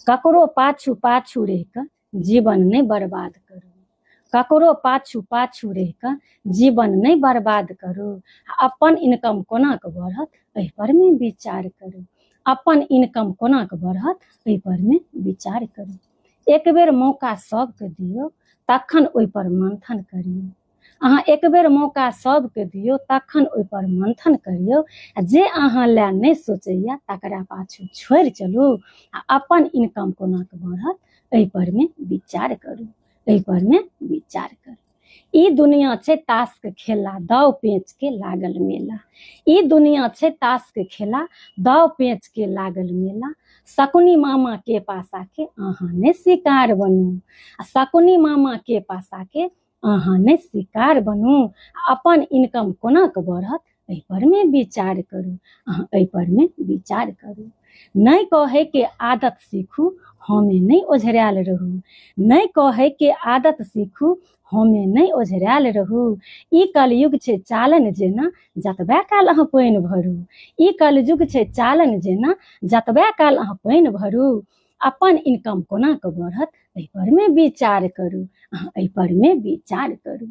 ककरो पाछू पाछू रह कऽ जीवन नहीं बर्बाद करू। ककरो पाछू पाछू रह कऽ जीवन नहीं बर्बाद करू। अपन इनकम कोना कऽ बढ़त एहि पर में विचार करू। अपन इनकम कोना कऽ बढ़त एहि पर में विचार करू। एक बेर मौका सबके दियौ तखन ओहि पर मंथन करियौ। अहाँ एक बेर मौका सबके दियौ तखन ओहि पर मंथन करियौ। जे अहाँ लए नहीं सोचैया तकरा पाछू छोड़ि चलू। अपन इनकम कोना कऽ बढ़त एहि पर में विचार करू। एहि पर में विचार करू। ई दुनिया छै ताश के खेला, दाव पेच के लागल मेला। ई दुनिया छै ताश के खेला, दाव पेच के लागल मेला। शकुनी मामा के पासा के अहाँ ने शिकार बनू। शकुनी मामा के पासा के अहाँ ने शिकार बनू। अपन इनकम कोना कऽ बढ़त एहि पर में विचार करू। अहाँ एहि पर में विचार करू। नहीं कहे के आदत सीखू, हमें नहीं ओझरायल रहू। नहीं कहे के आदत सीखू, हमें नहीं ओझरायल रहू। ई कलयुग छै चालन जेना, जतबे काल अहाँ पानि भरू। ई कलयुग छै चालन जेना, जतबे काल अहाँ पानि भरू। अपन इनकम कोना कऽ बढ़त एहि पर में विचार करू। अहाँ एहि पर में विचार करू।